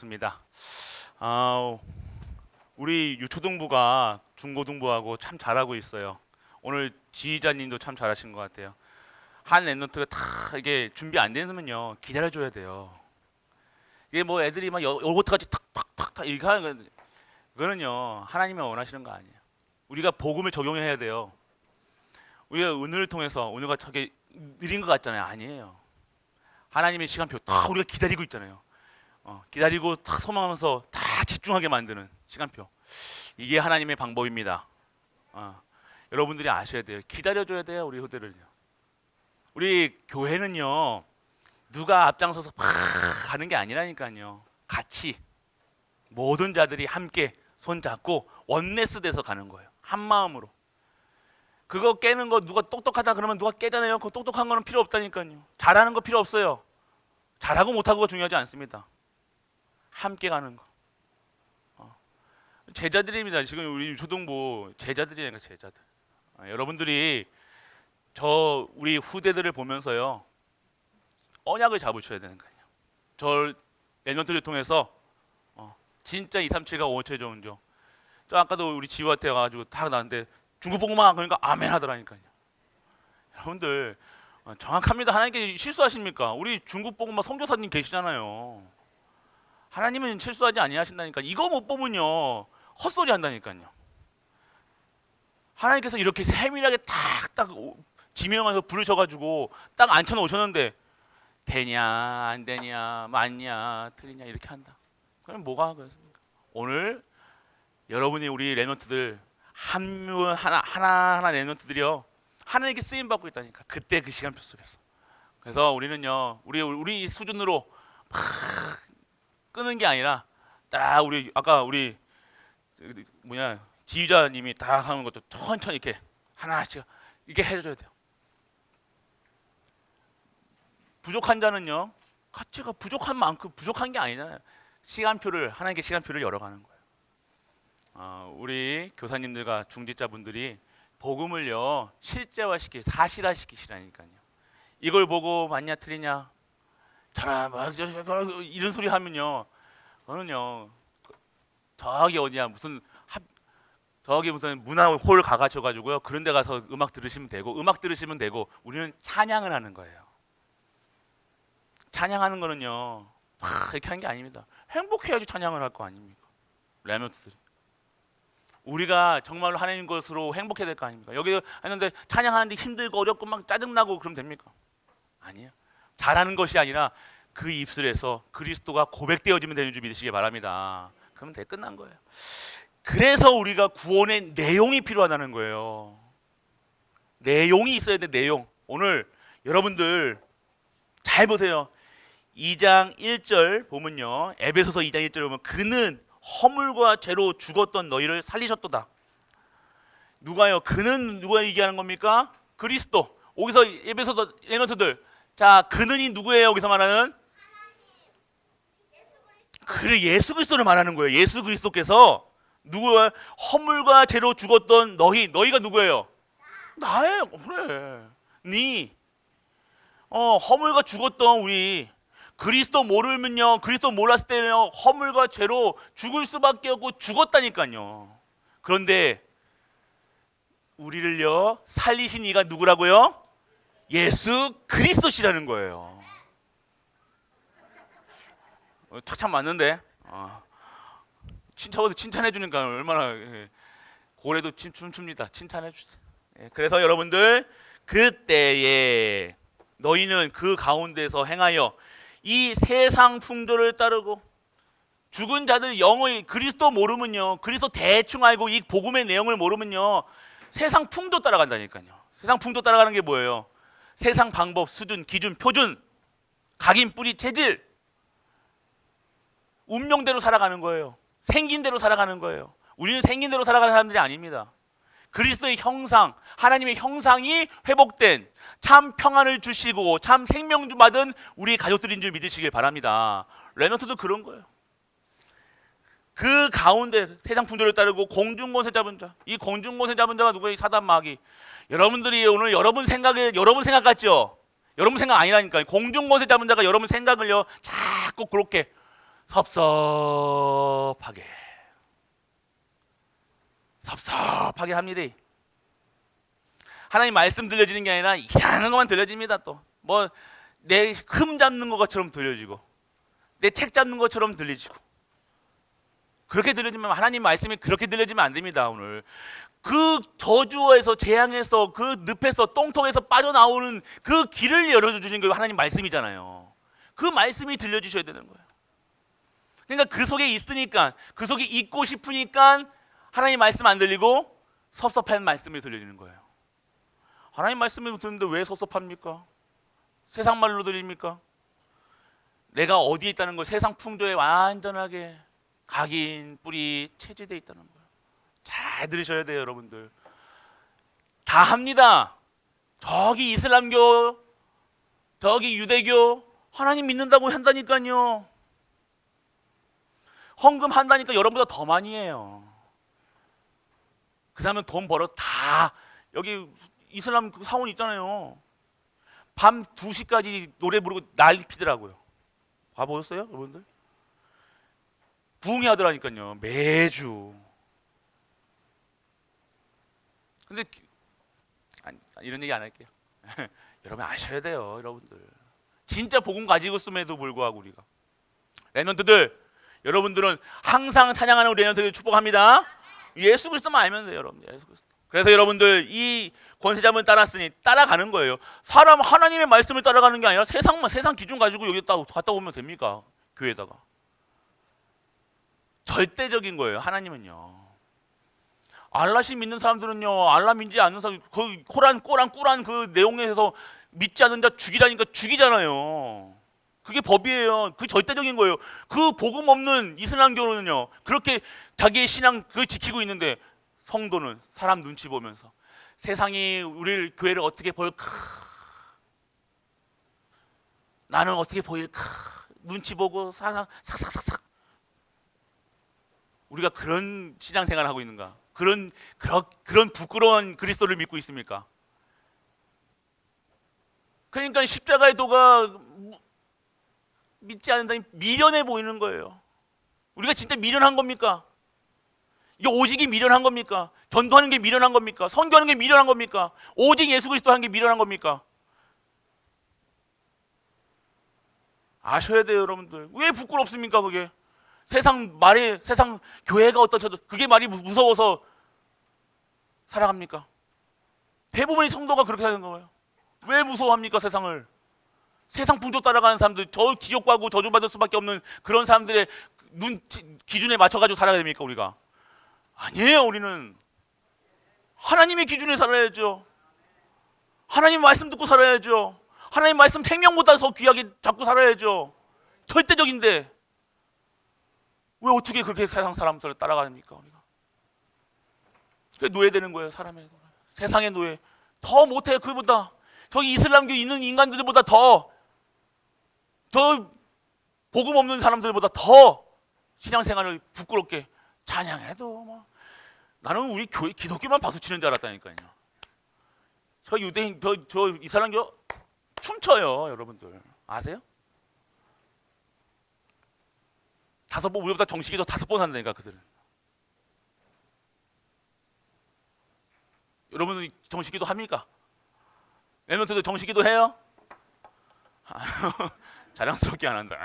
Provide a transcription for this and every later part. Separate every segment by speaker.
Speaker 1: 습니다. 아, 우리 유초등부가 중고등부하고 참 잘하고 있어요. 오늘 지휘자님도 참 잘하신 것 같아요. 한 랩노트가 다 이게 준비 안 되면요 기다려줘야 돼요. 이게 뭐 애들이 막 요거트같이 탁탁탁탁 이렇게 하는 건 그거는요 하나님이 원하시는 거 아니에요. 우리가 복음을 적용해야 돼요. 우리가 은혜를 통해서 은혜가 저게 느린 것 같잖아요. 아니에요. 하나님의 시간표 다 우리가 기다리고 있잖아요. 기다리고 탁 소망하면서 다 집중하게 만드는 시간표. 이게 하나님의 방법입니다. 여러분들이 아셔야 돼요. 기다려줘야 돼요. 우리 후대를요. 우리 교회는요. 누가 앞장서서 팍 가는 게 아니라니까요. 같이 모든 자들이 함께 손잡고 원네스 돼서 가는 거예요. 한 마음으로. 그거 깨는 거 누가 똑똑하다 그러면 누가 깨잖아요. 그 똑똑한 거는 필요 없다니까요. 잘하는 거 필요 없어요. 잘하고 못하고가 중요하지 않습니다. 함께 가는 거. 제자들입니다. 지금 우리 초등부 제자들이니까 제자들. 여러분들이 우리 후대들을 보면서요 언약을 잡으셔야 되는 거예요. 저 내년들을 통해서 진짜 237과 5체 좋은죠. 저 아까도 우리 지우한테 와가지고 다 나는데 중국복음만 그러니까 아멘 하더라니까요. 여러분들 정확합니다. 하나님께 실수하십니까? 우리 중국복음만 선교사님 계시잖아요. 하나님은 실수하지 아니하신다니까. 이거 못 보면요 헛소리 한다니까요. 하나님께서 이렇게 세밀하게 딱딱 지명해서 부르셔가지고 딱 앉혀놓으셨는데 되냐 안 되냐 맞냐 틀리냐 이렇게 한다. 그럼 뭐가 그렇습니까? 오늘 여러분이 우리 레넌트들 하나하나 레넌트들이요 하나님께 쓰임 받고 있다니까. 그때 그 시간표 속에서. 그래서 우리는요 우리 수준으로 막 끄는 게 아니라 딱 우리 아까 우리 지휘자님이 다 하는 것도 천천히 이렇게 하나씩 이렇게 해줘야 돼요. 부족한 자는요 가치가 부족한 만큼 부족한 게 아니잖아요. 하나님께 시간표를 열어가는 거예요. 우리 교사님들과 중직자분들이 복음을요 사실화 시키시라니까요. 이걸 보고 맞냐 틀리냐 이런 소리 하면요 그거는요 저기 어디야 저기 무슨 문화홀 가가셔가지고요 그런 데 가서 음악 들으시면 되고 우리는 찬양을 하는 거예요. 찬양하는 거는요 막 이렇게 하는 게 아닙니다. 행복해야지 찬양을 할 거 아닙니까? 레몬트들이 우리가 정말로 하나님 것으로 행복해야 될 거 아닙니까? 여기 하는데 찬양하는데 힘들고 어렵고 막 짜증나고 그럼 됩니까? 아니에요. 잘하는 것이 아니라 그 입술에서 그리스도가 고백되어지면 되는 줄 믿으시기 바랍니다. 그러면 끝난 거예요. 그래서 우리가 구원의 내용이 필요하다는 거예요. 내용이 있어야 돼. 내용. 오늘 여러분들 잘 보세요. 2장 1절 보면요 에베소서 2장 1절 보면 그는 허물과 죄로 죽었던 너희를 살리셨도다. 누가요? 그는 누가 얘기하는 겁니까? 그리스도. 여기서 에베소서 레넌트들 자 그는이 누구예요? 여기서 말하는 그래 예수 그리스도를 말하는 거예요. 예수 그리스도께서 누구야? 허물과 죄로 죽었던 너희가 누구예요? 나예요. 그래. 허물과 죽었던 우리 그리스도 모르면요 그리스도 몰랐을 때는요 허물과 죄로 죽을 수밖에 없고 죽었다니까요. 그런데 우리를요 살리신 이가 누구라고요? 예수 그리스도시라는 거예요. 탁참 맞는데 칭찬해 주니까 얼마나 고래도 춤춥니다. 칭찬해 주세요. 그래서 여러분들 그때에 너희는 그 가운데서 행하여 이 세상 풍조를 따르고 죽은 자들 영의 그리스도 모르면요 그리스도 대충 알고 이 복음의 내용을 모르면요 세상 풍조 따라간다니까요. 세상 풍조 따라가는 게 뭐예요? 세상 방법, 수준, 기준, 표준, 각인, 뿌리, 체질 운명대로 살아가는 거예요. 생긴 대로 살아가는 거예요. 우리는 생긴 대로 살아가는 사람들이 아닙니다. 그리스도의 형상, 하나님의 형상이 회복된 참 평안을 주시고 참 생명 받은 우리 가족들인 줄 믿으시길 바랍니다. 레넌트도 그런 거예요. 그 가운데 세상 풍조를 따르고 공중권세 잡은 자. 이 공중권세 잡은 자가 누구예요? 사단 마귀. 여러분들이 오늘 여러분 생각 같죠? 여러분 생각 아니라니까요. 공중권세 잡은 자가 여러분 생각을요 자꾸 그렇게 섭섭하게 섭섭하게 합니다. 하나님 말씀 들려지는 게 아니라 이상한 것만 들려집니다. 또 뭐 내 흠 잡는 것처럼 들려지고 내 책 잡는 것처럼 들리지고 그렇게 들려지면 하나님 말씀이 그렇게 들려지면 안 됩니다. 오늘 그 저주에서 재앙에서 그 늪에서 똥통에서 빠져나오는 그 길을 열어주시는 게 하나님 말씀이잖아요. 그 말씀이 들려주셔야 되는 거예요. 그러니까 그 속에 있으니까 그 속에 있고 싶으니까 하나님 말씀 안 들리고 섭섭한 말씀이 들려지는 거예요. 하나님 말씀을 듣는데 왜 섭섭합니까? 세상 말로 들립니까? 내가 어디에 있다는 걸 세상 풍조에 완전하게 각인, 뿌리, 체질되어 있다는 거예요. 잘 들으셔야 돼요, 여러분들. 다 합니다. 저기 이슬람교, 저기 유대교, 하나님 믿는다고 한다니까요. 헌금 한다니까 여러분보다 더 많이 해요. 그 사람은 돈 벌어 다 여기 이슬람 사원 있잖아요. 밤 2시까지 노래 부르고 난리 피더라고요. 봐보셨어요, 여러분들? 부흥회 하더라니까요, 매주. 근데 이런 얘기 안 할게요. 여러분 아셔야 돼요, 여러분들. 진짜 복음 가지고 있음에도 불구하고 우리가 랩런트들, 여러분들은 항상 찬양하는 우리 랩런트들 축복합니다. 예수 그리스도만 알면 돼요, 여러분. 예수 그리스도. 그래서 여러분들 이 권세자분 따랐으니 따라가는 거예요. 사람 하나님의 말씀을 따라가는 게 아니라 세상 기준 가지고 여기다 갖다 오면 됩니까? 교회에다가. 절대적인 거예요. 하나님은요. 알라신 믿는 사람들은요, 알라 믿지 않는 사람, 그 코란 꾸란 그 내용에서 믿지 않는 자 죽이라니까 죽이잖아요. 그게 법이에요. 그 절대적인 거예요. 그 복음 없는 이슬람교는요, 그렇게 자기의 신앙 그 지키고 있는데 성도는 사람 눈치 보면서 세상이 우리를 교회를 어떻게 볼까? 나는 어떻게 보일까? 눈치 보고 삭삭삭삭. 우리가 그런 신앙생활을 하고 있는가? 그런 부끄러운 그리스도를 믿고 있습니까? 그러니까 십자가의 도가 믿지 않는 사람이 미련해 보이는 거예요. 우리가 진짜 미련한 겁니까? 이게 오직이 미련한 겁니까? 전도하는 게 미련한 겁니까? 선교하는 게 미련한 겁니까? 오직 예수 그리스도 하는 게 미련한 겁니까? 아셔야 돼요, 여러분들. 왜 부끄럽습니까, 그게? 세상 교회가 어떠셔도 그게 말이 무서워서 살아갑니까? 대부분의 성도가 그렇게 사는 거예요. 왜 무서워합니까, 세상을? 세상 풍조 따라가는 사람들, 저 기욕하고 저주받을 수밖에 없는 그런 사람들의 기준에 맞춰가지고 살아야 됩니까, 우리가? 아니에요. 우리는 하나님의 기준에 살아야죠. 하나님 말씀 듣고 살아야죠. 하나님 말씀 생명보다 더 귀하게 잡고 살아야죠. 절대적인데 왜 어떻게 그렇게 세상 사람들을 따라갑니까, 우리가? 노예되는 거예요, 사람의 노예. 세상의 노예. 더 못해요, 그보다. 저기 이슬람교 있는 인간들보다 더 복음 없는 사람들보다 더 신앙생활을 부끄럽게 찬양해도 뭐. 나는 우리 교회 기독교만 박수치는 줄 알았다니까요. 저 유대인 저 이슬람교 춤춰요, 여러분들. 아세요? 우리보다 정식기도 5번 한다니까, 그들은. 여러분은 정식기도 합니까? 랩런트도 정식기도 해요? 자랑스럽게 안 한다.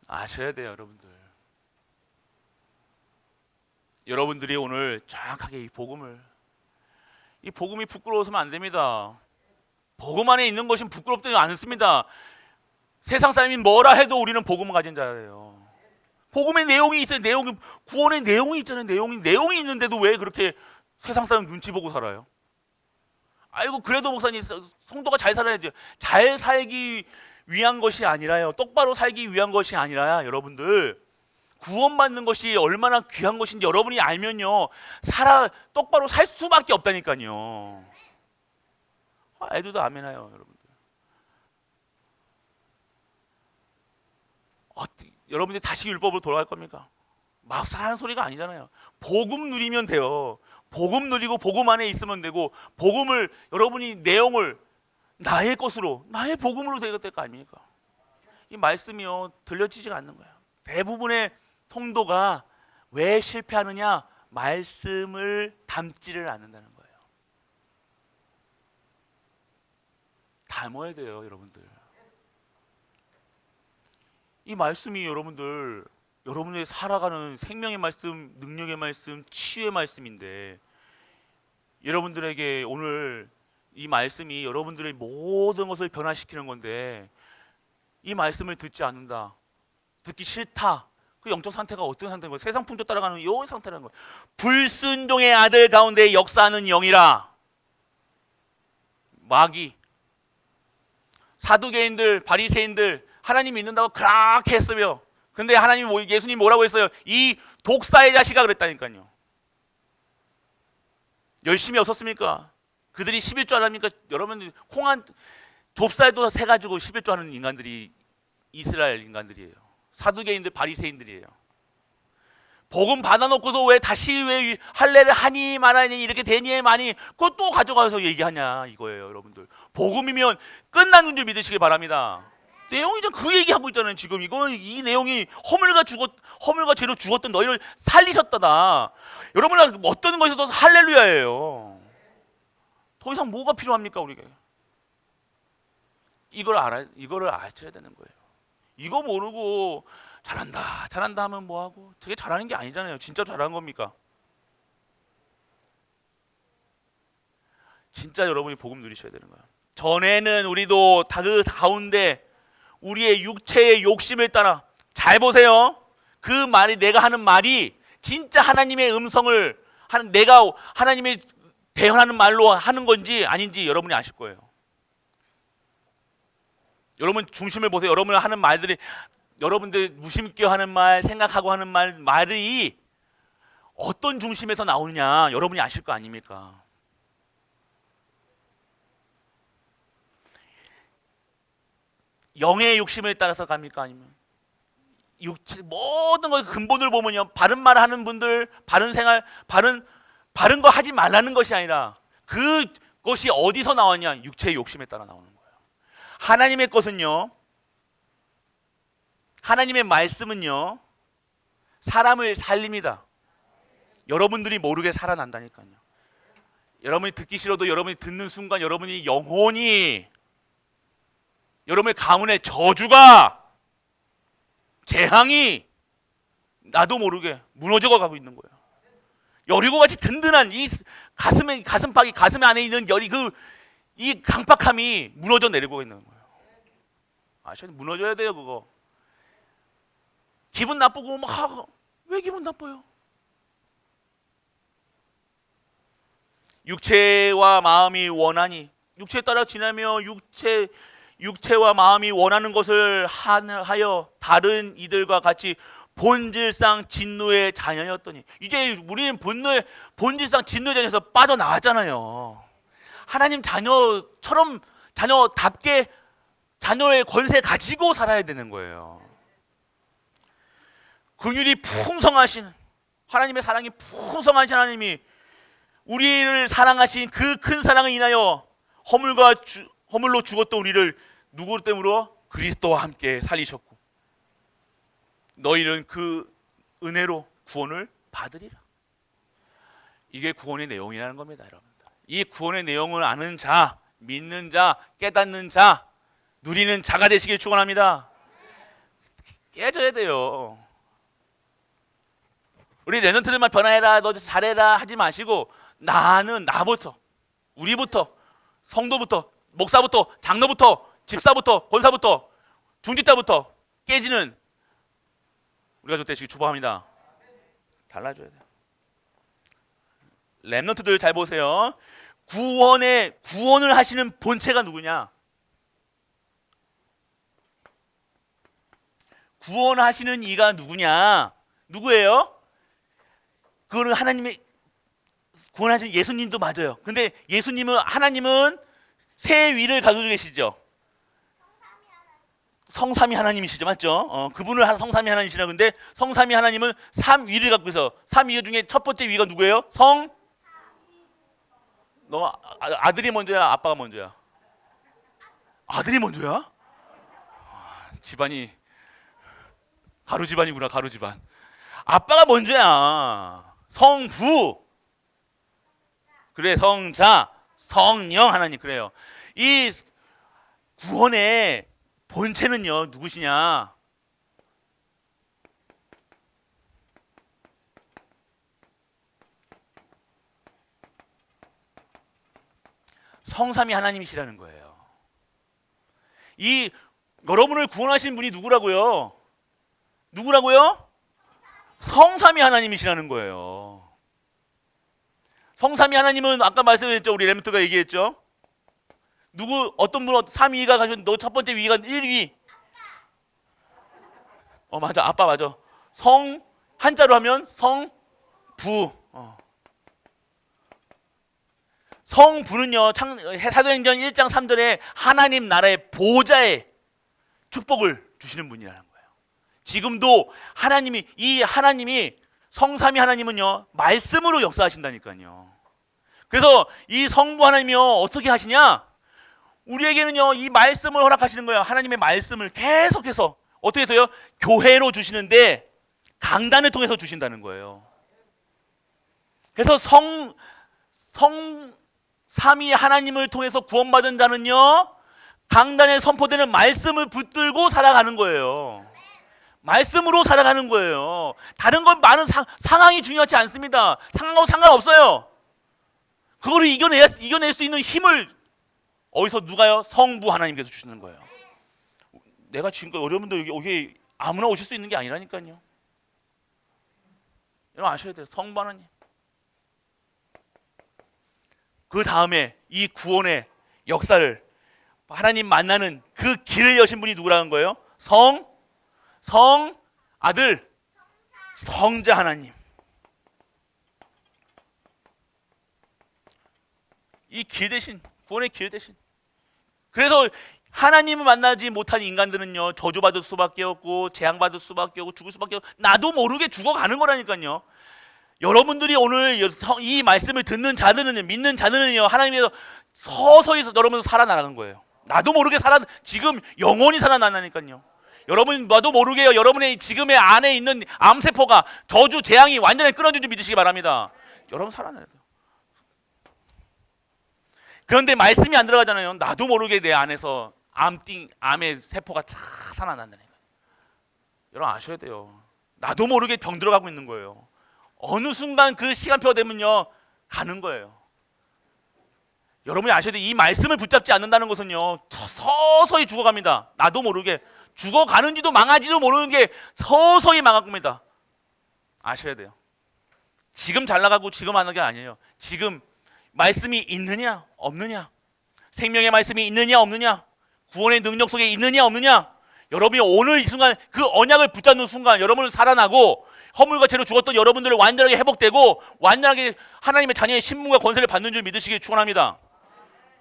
Speaker 1: 아셔야 돼요, 여러분들. 여러분들이 오늘 정확하게 이 복음이 부끄러워서는 안 됩니다. 복음 안에 있는 것이 부끄럽지 않습니다. 세상 사람이 뭐라 해도 우리는 복음을 가진 자예요. 복음의 내용이 있어요. 구원의 내용이 있잖아요. 내용이 있는데도 왜 그렇게 세상 사람 눈치 보고 살아요? 아이고, 그래도 목사님, 성도가 잘 살아야죠. 잘 살기 위한 것이 아니라요, 똑바로 살기 위한 것이 아니라, 여러분들 구원받는 것이 얼마나 귀한 것인지 여러분이 알면요, 똑바로 살 수밖에 없다니까요. 애들도 아멘해요, 여러분들. 여러분들이 다시 율법으로 돌아갈 겁니까? 막 사는 소리가 아니잖아요. 복음 누리면 돼요. 복음 누리고 복음 안에 있으면 되고, 복음을 여러분이 내용을 나의 것으로, 나의 복음으로 되게 될 거 아닙니까? 이 말씀이요 들려지지가 않는 거예요. 대부분의 성도가 왜 실패하느냐? 말씀을 담지를 않는다는 거예요. 담아야 돼요, 여러분들. 이 말씀이 여러분들이 살아가는 생명의 말씀, 능력의 말씀, 치유의 말씀인데, 여러분들에게 오늘 이 말씀이 여러분들의 모든 것을 변화시키는 건데, 이 말씀을 듣지 않는다, 듣기 싫다, 그 영적 상태가 어떤 상태인 거예요? 세상 풍조 따라가는 이 상태라는 거예요. 불순종의 아들 가운데 역사하는 영이라. 마귀, 사두개인들, 바리새인들 하나님 믿는다고 그렇게 했으며, 근데 예수님 뭐라고 했어요? 이 독사의 자식아 그랬다니까요. 열심히 없었습니까? 그들이 11조 안 합니까? 여러분, 좁쌀도 세가지고 11조 하는 인간들이 이스라엘 인간들이에요. 사두개인들, 바리새인들이에요. 복음 받아놓고도 왜 할례를 하니 말하니 이렇게 되니 많이 그것도 가져가서 얘기하냐 이거예요. 여러분들, 복음이면 끝나는 줄 믿으시기 바랍니다. 내용이 그 얘기하고 있잖아요. 지금 이 내용이 허물과 죄로 죽었던 너희를 살리셨다다. 여러분, 어떤 것에서도 할렐루야예요. 더 이상 뭐가 필요합니까 우리가? 이거를 아셔야 되는 거예요. 이거 모르고 잘한다 하면 뭐하고? 되게 잘하는 게 아니잖아요. 진짜 잘하는 겁니까? 진짜 여러분이 복음 누리셔야 되는 거예요. 전에는 우리도 그 가운데 우리의 육체의 욕심을 따라, 잘 보세요. 그 말이, 내가 하는 말이 진짜 하나님의 음성을 내가 하나님의 대언하는 말로 하는 건지 아닌지 여러분이 아실 거예요. 여러분 중심을 보세요. 여러분이 하는 말들이, 여러분들 무심있게 하는 말, 생각하고 하는 말이 어떤 중심에서 나오느냐 여러분이 아실 거 아닙니까? 영의 욕심을 따라서 갑니까? 아니면 육체 모든 걸 근본을 보면요, 바른 말 하는 분들, 바른 생활, 바른 거 하지 말라는 것이 아니라 그것이 어디서 나왔냐? 육체의 욕심에 따라 나오는 거예요. 하나님의 것은요, 하나님의 말씀은요 사람을 살립니다. 여러분들이 모르게 살아난다니까요. 여러분이 듣기 싫어도 여러분이 듣는 순간 여러분이 영혼이, 여러분의 가문의 저주가, 재앙이 나도 모르게 무너져 가고 있는 거예요. 여리고같이 든든한 이 가슴팍이, 가슴 안에 있는 이 강팍함이 무너져 내리고 있는 거예요. 아셔야, 무너져야 돼요. 그거 기분 나쁘고 왜 기분 나빠요? 육체와 마음이 원하니, 육체에 따라 지나며 육체와 마음이 원하는 것을 하여 다른 이들과 같이 본질상 진노의 자녀였더니, 이제 우리는 본질상 진노의 자녀에서 빠져나왔잖아요. 하나님 자녀처럼, 자녀답게 자녀의 권세 가지고 살아야 되는 거예요. 긍휼이 풍성하신 하나님의 사랑이 풍성하신 하나님이 우리를 사랑하신 그 큰 사랑을 인하여 허물로 죽었던 우리를 누구 때문에? 그리스도와 함께 살리셨고 너희는 그 은혜로 구원을 받으리라. 이게 구원의 내용이라는 겁니다, 여러분들. 이 구원의 내용을 아는 자, 믿는 자, 깨닫는 자, 누리는 자가 되시길 축원합니다. 깨져야 돼요. 우리 랩런트들만 변화해라, 너 잘해라 하지 마시고, 나부터, 우리부터, 성도부터, 목사부터, 장로부터, 집사부터, 권사부터, 중직자부터 깨지는 우리 가족 되시길 축복합니다. 달라져야 돼요. 랩런트들 잘 보세요. 구원을 하시는 본체가 누구냐? 구원하시는 이가 누구냐? 누구예요? 그거는 하나님의 구원하신 예수님도 맞아요. 근데 하나님은 새 위를 가지고 계시죠. 성삼위 하나님이시죠, 맞죠? 그분을 성삼위 하나님이시라. 근데 성삼위 하나님은 삼위를 갖고 있어. 삼위 중에 첫 번째 위가 누구예요? 너 아들이 먼저야, 아빠가 먼저야? 아들이 먼저야? 집안이 가루 집안이구나. 가루 집안. 아빠가 먼저야. 성부. 그래. 성자, 성령 하나님. 그래요. 이 구원의 본체는요 누구시냐? 성삼위 하나님이시라는 거예요. 이 여러분을 구원하신 분이 누구라고요? 누구라고요? 성삼위 하나님이시라는 거예요. 성삼위 하나님은 아까 말씀했죠. 우리 레몬트가 얘기했죠. 누구 어떤 분 3위가 가지고 너 첫 번째 위가 1위. 맞아. 아빠 맞아. 성 한자로 하면 성부. 성부는요 사도행전 1장 3절에 하나님 나라의 보좌의 축복을 주시는 분이라는 거예요. 지금도 하나님이 성삼위 하나님은요 말씀으로 역사하신다니까요. 그래서 이 성부 하나님이요 어떻게 하시냐? 우리에게는요 이 말씀을 허락하시는 거예요. 하나님의 말씀을 계속해서 어떻게 해서요? 교회로 주시는데 강단을 통해서 주신다는 거예요. 그래서 삼위 하나님을 통해서 구원받은 자는요 강단에 선포되는 말씀을 붙들고 살아가는 거예요. 말씀으로 살아가는 거예요. 다른 건 많은 상황이 중요하지 않습니다. 상황하고 상관없어요. 그거를 이겨낼 수 있는 힘을 어디서 누가요? 성부 하나님께서 주시는 거예요. 내가 지금까지 여러분들 여기 아무나 오실 수 있는 게 아니라니까요. 여러분 아셔야 돼요. 성부 하나님. 그 다음에 이 구원의 역사를 하나님 만나는 그 길을 여신 분이 누구라는 거예요? 아들, 성자 하나님. 이 길 대신, 구원의 길 대신. 그래서 하나님을 만나지 못한 인간들은요 저주받을 수밖에 없고 재앙받을 수밖에 없고 죽을 수밖에 없고 나도 모르게 죽어가는 거라니까요. 여러분들이 오늘 이 말씀을 듣는 자들은요, 믿는 자들은요 하나님께서 서서히 여러분 살아나가는 거예요. 나도 모르게 지금 영원히 살아난다니까요. 여러분 나도 모르게 여러분의 지금의 안에 있는 암세포가 저주 재앙이 완전히 끊어진 줄 믿으시기 바랍니다. 여러분 살아나야 돼요. 그런데 말씀이 안 들어가잖아요. 나도 모르게 내 안에서 암의 세포가 착 살아난다니까요. 여러분 아셔야 돼요. 나도 모르게 병 들어가고 있는 거예요. 어느 순간 그 시간표가 되면요 가는 거예요. 여러분이 아셔야 돼요. 이 말씀을 붙잡지 않는다는 것은요 서서히 죽어갑니다. 나도 모르게 죽어가는지도 망하지도 모르는 게 서서히 망합니다. 아셔야 돼요. 지금 잘 나가고 지금 하는 게 아니에요. 지금 말씀이 있느냐 없느냐, 생명의 말씀이 있느냐 없느냐, 구원의 능력 속에 있느냐 없느냐, 여러분이 오늘 이 순간 그 언약을 붙잡는 순간 여러분은 살아나고 허물과 죄로 죽었던 여러분들을 완전하게 회복되고 완전하게 하나님의 자녀의 신분과 권세를 받는 줄 믿으시길 축원합니다.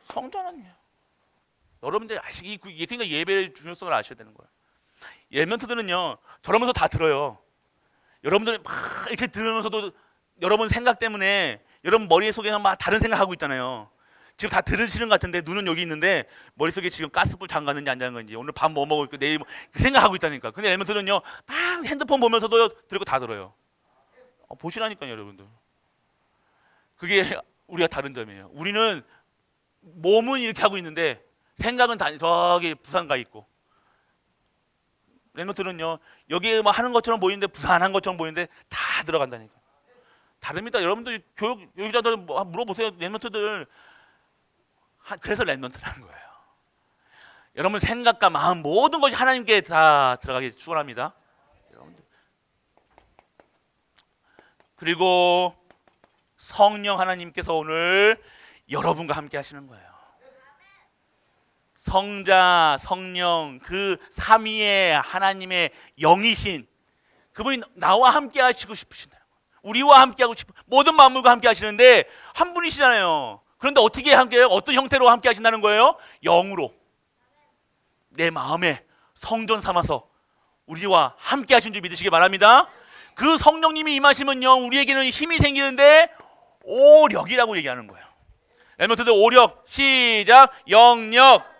Speaker 1: 성자 하나님. 여러분들 그러니까 예배의 중요성을 아셔야 되는 거예요. 멘토들은요 저러면서 다 들어요. 여러분들이 막 이렇게 들으면서도 여러분 생각 때문에 여러분 머릿속에는 막 다른 생각하고 있잖아요. 지금 다 들으시는 것 같은데 눈은 여기 있는데 머릿속에 지금 가스불 잠갔는지 안 잠갔는지 오늘 밥 뭐 먹을까 내일 그 생각하고 있다니까. 근데 멘토들은요 막 핸드폰 보면서도 들고 다 들어요. 보시라니까요 여러분들. 그게 우리가 다른 점이에요. 우리는 몸은 이렇게 하고 있는데 생각은 저기 부산 가 있고, 랩노트는요 여기 뭐 하는 것처럼 보이는데 부산한 것처럼 보이는데 다 들어간다니까. 다릅니다. 여러분들 교육자들 물어보세요. 랩노트들. 그래서 랩노트라는 거예요. 여러분 생각과 마음 모든 것이 하나님께 다 들어가게 축원합니다. 여러분들. 그리고 성령 하나님께서 오늘 여러분과 함께 하시는 거예요. 성자, 성령, 그 삼위의 하나님의 영이신 그분이 나와 함께 하시고 싶으신다. 우리와 함께 하고 싶은 모든 만물과 함께 하시는데 한 분이시잖아요. 그런데 어떻게 함께해요? 어떤 형태로 함께 하신다는 거예요? 영으로. 내 마음에 성전 삼아서 우리와 함께 하신 줄 믿으시기 바랍니다. 그 성령님이 임하시면요 우리에게는 힘이 생기는데 오력이라고 얘기하는 거예요. 랩노트들 오력 시작. 영력.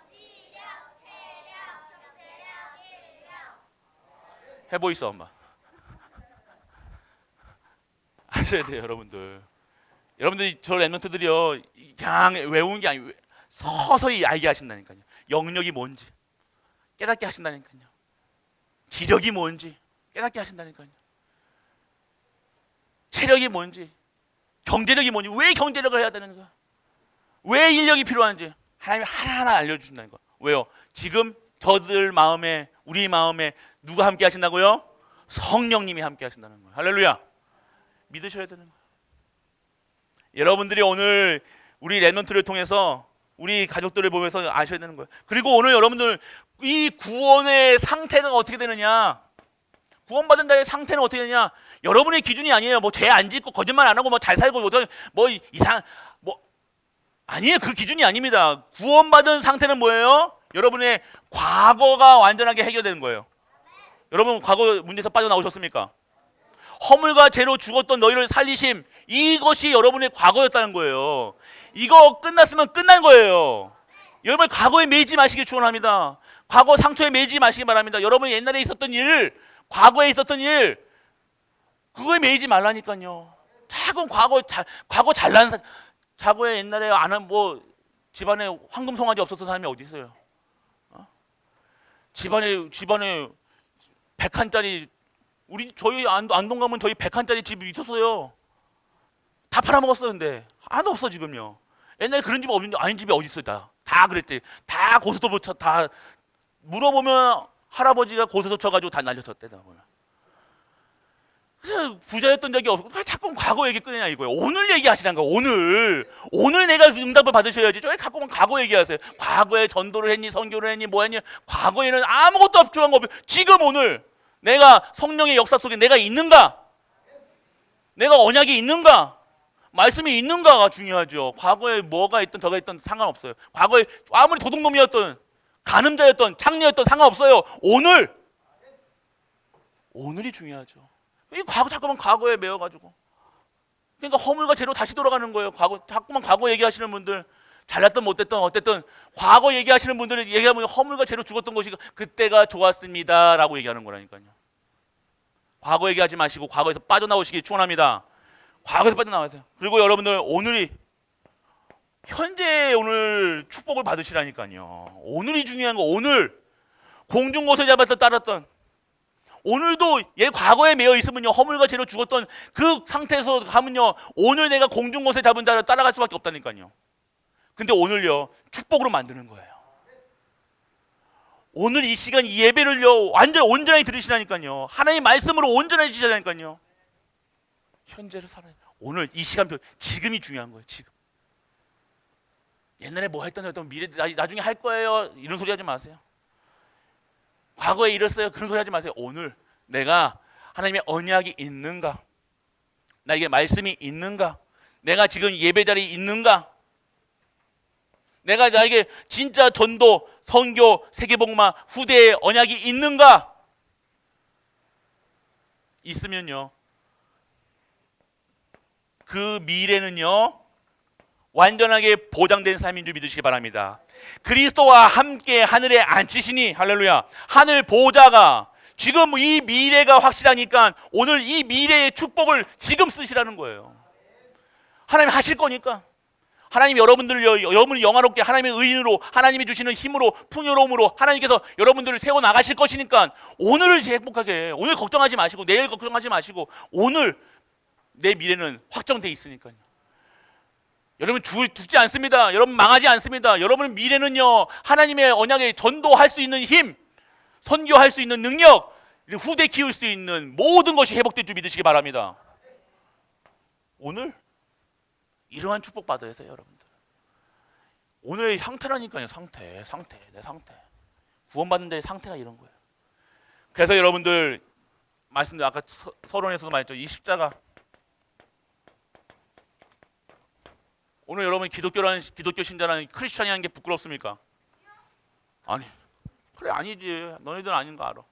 Speaker 1: 해보이소 엄마. 아셔야 돼요 여러분들. 여러분들이 저 랩런트들이요 그냥 외우는 게 아니고 서서히 알게 하신다니까요. 영역이 뭔지 깨닫게 하신다니까요. 지력이 뭔지 깨닫게 하신다니까요. 체력이 뭔지, 경제력이 뭔지, 왜 경제력을 해야 되는가, 왜 인력이 필요한지 하나님이 하나하나 알려주신다는 거. 왜요? 지금 저들 마음에, 우리 마음에 누가 함께 하신다고요? 성령님이 함께 하신다는 거예요. 할렐루야. 믿으셔야 되는 거예요. 여러분들이 오늘 우리 랩런트를 통해서 우리 가족들을 보면서 아셔야 되는 거예요. 그리고 오늘 여러분들 이 구원의 상태가 어떻게 되느냐, 구원받은 자의 상태는 어떻게 되냐, 여러분의 기준이 아니에요. 뭐 죄 안 짓고 거짓말 안 하고 뭐 잘 살고 뭐 이상 뭐 아니에요. 그 기준이 아닙니다. 구원받은 상태는 뭐예요? 여러분의 과거가 완전하게 해결되는 거예요. 여러분 과거 문제에서 빠져나오셨습니까? 허물과 죄로 죽었던 너희를 살리심, 이것이 여러분의 과거였다는 거예요. 이거 끝났으면 끝난 거예요. 여러분 과거에 매이지 마시길 축원합니다. 과거 상처에 매이지 마시기 바랍니다. 여러분이 옛날에 있었던 일, 과거에 있었던 일, 그거에 매이지 말라니까요. 자꾸 과거 잘난 과거에 옛날에 아는 뭐 집안에 황금 송아지 없었던 사람이 어디 있어요? 집안에 100칸짜리, 저희 안동 가면 저희 100칸짜리 집이 있었어요. 다 팔아먹었어. 근데 하나도 없어 지금요. 옛날에 그런 집 없는데 아닌 집이 어디 있어요? 다 그랬지. 다 고소도 다 물어보면 할아버지가 고소도 쳐가지고 다 날려줬대. 그래서 부자였던 적이 없고 자꾸 과거 얘기 꺼내냐 이거예요. 오늘 얘기하시란 거예요. 오늘 내가 응답을 받으셔야지. 왜 자꾸만 과거 얘기하세요? 과거에 전도를 했니, 선교를 했니, 뭐 했니? 과거에는 아무것도 필요한 거 없어요. 지금 오늘 내가 성령의 역사 속에 내가 있는가? 내가 언약이 있는가? 말씀이 있는가가 중요하죠. 과거에 뭐가 있든 저가 있든 상관없어요. 과거에 아무리 도둑놈이었던, 간음자였던, 창녀였던 상관없어요. 오늘이 중요하죠. 이 자꾸만 과거에 매여가지고, 그러니까 허물과 죄로 다시 돌아가는 거예요. 자꾸만 과거 얘기하시는 분들, 잘났든 못됐든 어쨌든 과거 얘기하시는 분들은 얘기하면 허물과 죄로 죽었던 것이 그때가 좋았습니다라고 얘기하는 거라니까요. 과거 얘기하지 마시고 과거에서 빠져나오시기 축원합니다. 과거에서 빠져나와세요. 그리고 여러분들 현재 오늘 축복을 받으시라니까요. 오늘이 중요한 거. 오늘 공중곳에 잡아서 따랐던, 오늘도 과거에 매여 있으면요 허물과 죄로 죽었던 그 상태에서 가면요 오늘 내가 공중곳에 잡은 자를 따라갈 수밖에 없다니까요. 근데 오늘요 축복으로 만드는 거예요. 오늘 이 시간 이 예배를요 완전 온전하게 들으시라니까요. 하나님의 말씀으로 온전하게 지시하라니까요. 현재를 살아요. 오늘 이 시간표, 지금이 중요한 거예요. 지금. 옛날에 뭐 했던 미래 나중에 할 거예요 이런 소리 하지 마세요. 과거에 이랬어요 그런 소리 하지 마세요. 오늘 내가 하나님의 언약이 있는가, 나에게 말씀이 있는가, 내가 지금 예배 자리에 있는가, 내가 나에게 진짜 전도, 선교, 세계복음화 후대의 언약이 있는가. 있으면요 그 미래는요 완전하게 보장된 삶인 줄 믿으시기 바랍니다. 그리스도와 함께 하늘에 앉히시니, 할렐루야, 하늘 보좌가, 지금 이 미래가 확실하니까 오늘 이 미래의 축복을 지금 쓰시라는 거예요. 하나님 하실 거니까. 하나님 여러분을 영화롭게 하나님의 의인으로, 하나님이 주시는 힘으로, 풍요로움으로 하나님께서 여러분들을 세워 나가실 것이니까 오늘을 행복하게, 오늘 걱정하지 마시고 내일 걱정하지 마시고 오늘 내 미래는 확정돼 있으니까요. 여러분 죽지 않습니다. 여러분 망하지 않습니다. 여러분 미래는요 하나님의 언약에 전도할 수 있는 힘, 선교할 수 있는 능력, 후대 키울 수 있는 모든 것이 회복될 줄 믿으시기 바랍니다. 오늘 이러한 축복 받아야 돼요 여러분들. 오늘의 상태라니까요. 내 상태. 구원받는 자의 상태가 이런 거예요. 그래서 여러분들 말씀드린 아까 서론에서도 말했죠. 이 십자가. 오늘 여러분 기독교 신자라는 크리스찬이라는 게 부끄럽습니까? 아니, 그래 아니지. 너희들은 아닌 거 알아.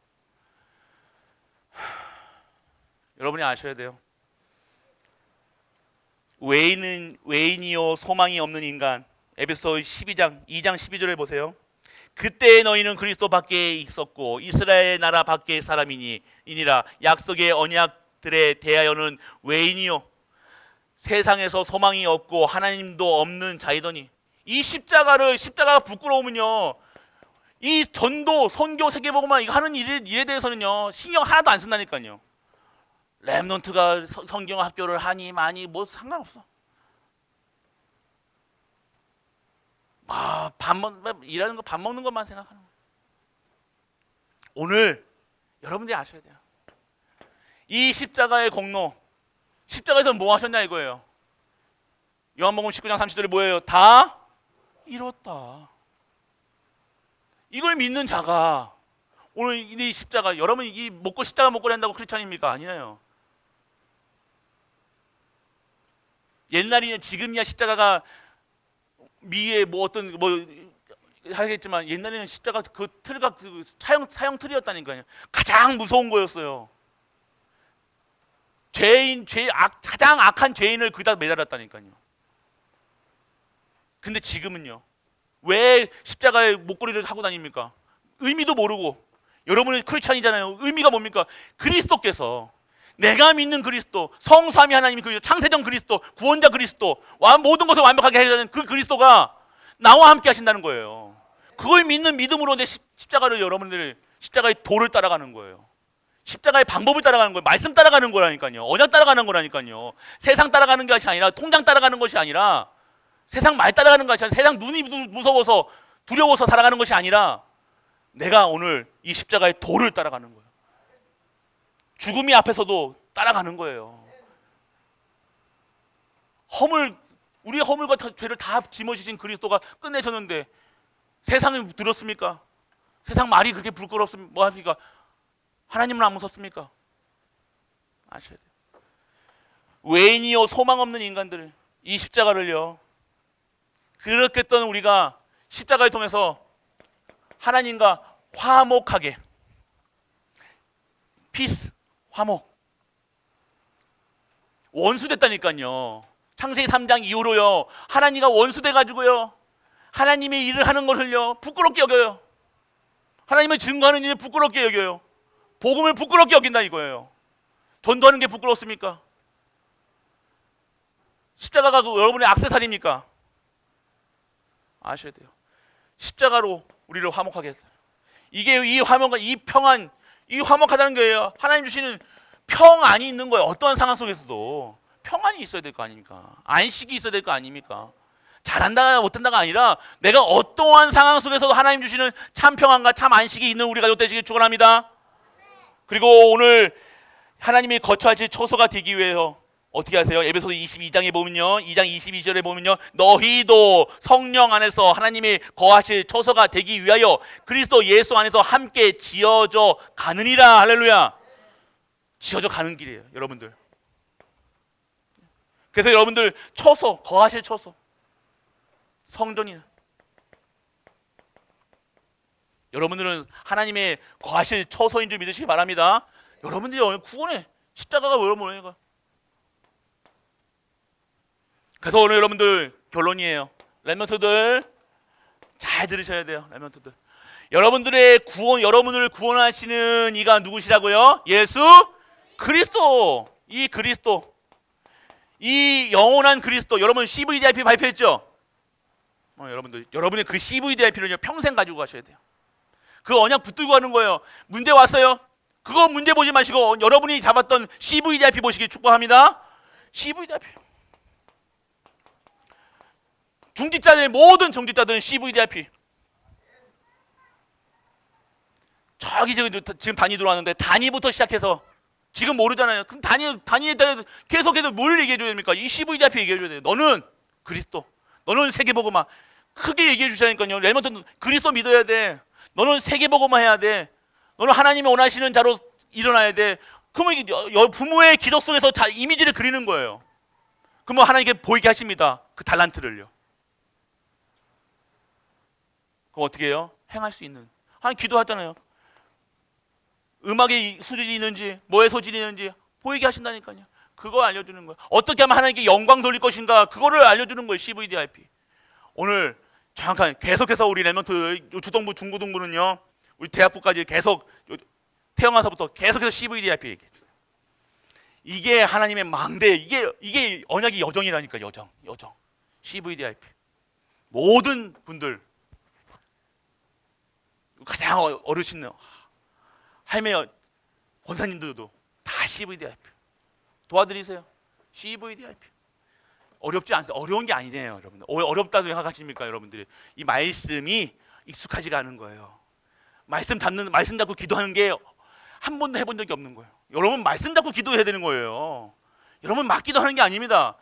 Speaker 1: 여러분이 아셔야 돼요. 외인이요 소망이 없는 인간. 에베소 2장 12절에 보세요. 그때 너희는 그리스도 밖에 있었고 이스라엘 나라 밖의 사람이니라. 약속의 언약들에 대하여는 외인이요 세상에서 소망이 없고 하나님도 없는 자이더니. 이 십자가가 부끄러우면요, 이 전도 선교 세계복음화 이거 하는 일에 대해서는요 신경 하나도 안 쓴다니까요. 렘넌트가 성경 학교를 하니 많이 뭐 상관없어. 일하는 거 밥 먹는 것만 생각하는 거예요. 오늘 여러분들이 아셔야 돼요. 이 십자가의 공로, 십자가에서 뭐 하셨냐 이거예요. 요한복음 19장 30절에 뭐예요? 다 이뤘다. 이걸 믿는 자가 오늘 이 십자가, 여러분 이 십자가 목걸이 한다고 크리스찬입니까? 아니에요. 옛날이냐 지금이야 십자가가 미에 하겠지만 옛날에는 십자가 그 틀가 그 사형 틀이었다니까요. 가장 무서운 거였어요. 가장 악한 죄인을 거기다 매달았다니까요. 근데 지금은요, 왜 십자가에 목걸이를 하고 다닙니까? 의미도 모르고. 여러분은 크리스찬이잖아요. 의미가 뭡니까? 그리스도께서, 내가 믿는 그리스도, 성삼위 하나님이 그리스도, 창세전 그리스도, 구원자 그리스도, 모든 것을 완벽하게 해주는 그 그리스도가 나와 함께 하신다는 거예요. 그걸 믿는 믿음으로 내 십자가를, 여러분들 십자가의 도를 따라가는 거예요. 십자가의 방법을 따라가는 거예요. 말씀 따라가는 거라니까요. 언약 따라가는 거라니까요. 세상 따라가는 것이 아니라, 통장 따라가는 것이 아니라, 세상 말 따라가는 것이 아니라, 세상 눈이 무서워서 두려워서 살아가는 것이 아니라, 내가 오늘 이 십자가의 도를 따라가는 거예요. 죽음이 앞에서도 따라가는 거예요. 우리의 허물과 죄를 다 짊어지신 그리스도가 끝내셨는데 세상이 들었습니까? 세상 말이 그렇게 부끄럽습니까? 뭐합니까? 하나님은 안 무섭습니까? 아셔야 돼요. 외인이요 소망 없는 인간들, 이 십자가를요, 그렇게 했던 우리가 십자가를 통해서 하나님과 화목하게, 피스, 화목, 원수됐다니까요. 창세기 3장 이후로요, 하나님과 원수돼가지고요, 하나님의 일을 하는 것을요 부끄럽게 여겨요. 하나님의 증거하는 일을 부끄럽게 여겨요. 복음을 부끄럽게 여긴다 이거예요. 전도하는 게 부끄럽습니까? 십자가가 여러분의 액세서리입니까? 아셔야 돼요. 십자가로 우리를 화목하게 했어요. 이게 이 화목과 이 평안, 이 화목하다는 거예요. 하나님 주시는 평안이 있는 거예요. 어떠한 상황 속에서도 평안이 있어야 될 거 아닙니까? 안식이 있어야 될 거 아닙니까? 잘한다 못한다가 아니라 내가 어떠한 상황 속에서도 하나님 주시는 참 평안과 참 안식이 있는 우리 가족 되시길 축원합니다. 그리고 오늘 하나님이 거처하실 처소가 되기 위해서 어떻게 하세요? 에베소서 22장에 보면요, 2장 22절에 보면요, 너희도 성령 안에서 하나님이 거하실 처소가 되기 위하여 그리스도 예수 안에서 함께 지어져 가느니라. 할렐루야. 지어져 가는 길이에요, 여러분들. 그래서 여러분들 처소, 거하실 처소, 성전이나 여러분들은 하나님의 거하실 처소인 줄 믿으시기 바랍니다. 여러분들이 구원의 십자가가 여러분이니까. 그래서 오늘 여러분들 결론이에요. 렘넌트들 잘 들으셔야 돼요. 렘넌트들, 여러분들의 구원, 여러분을 구원하시는 이가 누구시라고요? 예수 그리스도. 이 그리스도, 이 영원한 그리스도. 여러분 CVDIP 발표했죠? 여러분의 그 CVDIP를 평생 가지고 가셔야 돼요. 그 언약 붙들고 가는 거예요. 문제 왔어요? 그거 문제 보지 마시고 여러분이 잡았던 CVDIP 보시길 축복합니다. CVDIP. 중직자들, 모든 중직자들은 CVDIP. 지금 단위 들어왔는데 단위부터 시작해서 지금 모르잖아요. 그럼 단위에 대해 계속해서 뭘 얘기해 줘야 됩니까? 이 CVDIP 얘기해 줘야 돼요. 너는 그리스도, 너는 세계복음화. 크게 얘기해 주시라니까요. 렘넌트는 그리스도 믿어야 돼. 너는 세계복음화 해야 돼. 너는 하나님이 원하시는 자로 일어나야 돼. 그러면 부모의 기도 속에서 이미지를 그리는 거예요. 그러면 하나님께 보이게 하십니다. 그 달란트를요. 그럼 어떻게 해요? 행할 수 있는. 하나님 기도하잖아요. 음악의 소질이 있는지, 뭐의 소질이 있는지 보이게 하신다니까요. 그거 알려주는 거예요. 어떻게 하면 하나님께 영광 돌릴 것인가, 그거를 알려주는 거예요. CVDIP. 오늘 잠깐 계속해서 우리 랩런트 초등부 중고등부는요, 우리 대학부까지 계속 태어나서부터 계속해서 CVDIP 얘기해요. 이게 하나님의 망대, 이게 언약의 여정이라니까. 여정 CVDIP. 모든 분들, 가장 어르신 할매 권사님들도 다 CVDIP 도와드리세요. CVDIP 어렵지 않습니다. 어려운 게 아니잖아요, 여러분들. 어렵다고 생각하십니까, 여러분들이? 이 말씀이 익숙하지가 않은 거예요. 말씀 잡고 기도하는 게 한 번도 해본 적이 없는 거예요. 여러분, 말씀 잡고 기도해야 되는 거예요. 여러분, 막 기도하는 게 아닙니다.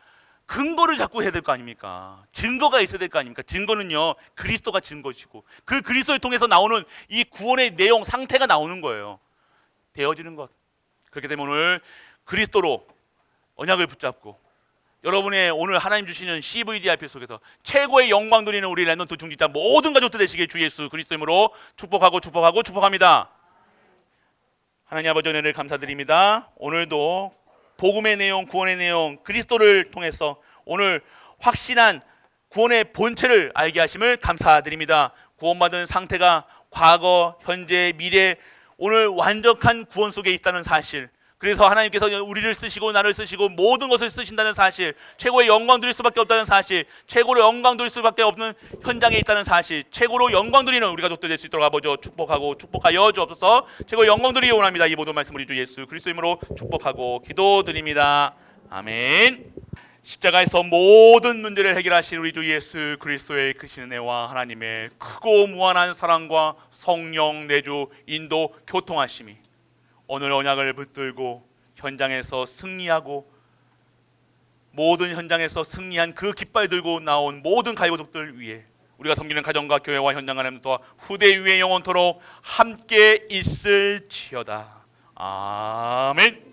Speaker 1: 근거를 잡고 해야 될 거 아닙니까? 증거가 있어야 될 거 아닙니까? 증거는요, 그리스도가 증거시고 그 그리스도를 통해서 나오는 이 구원의 내용, 상태가 나오는 거예요. 되어지는 것. 그렇기 때문에 오늘 그리스도로 언약을 붙잡고 여러분의 오늘 하나님 주시는 CVDIP 속에서 최고의 영광 돌리는 우리 랩런트 중직자 모든 가족들 되시길 주 예수 그리스도 이름으로 축복합니다. 하나님 아버지 은혜를 감사드립니다. 오늘도 복음의 내용, 구원의 내용, 그리스도를 통해서 오늘 확신한 구원의 본체를 알게 하심을 감사드립니다. 구원받은 상태가 과거, 현재, 미래, 오늘 완벽한 구원 속에 있다는 사실, 그래서 하나님께서 우리를 쓰시고 나를 쓰시고 모든 것을 쓰신다는 사실, 최고의 영광 드릴 수밖에 없다는 사실, 최고로 영광 드릴 수밖에 없는 현장에 있다는 사실, 최고로 영광 드리는 우리 가족들 될 수 있도록 아버지 축복하여 주옵소서. 최고의 영광 드리기 원합니다. 이 모든 말씀 우리 주 예수 그리스도 이름으로 축복하고 기도드립니다. 아멘. 십자가에서 모든 문제를 해결하신 우리 주 예수 그리스도의 크신 은혜와 하나님의 크고 무한한 사랑과 성령 내주 인도 교통하심이 오늘 언약을 붙들고 현장에서 승리하고 모든 현장에서 승리한 그 깃발 들고 나온 모든 가족들 위해 우리가 섬기는 가정과 교회와 현장 안에서와 후대 위에 영원토록 함께 있을지어다. 아멘.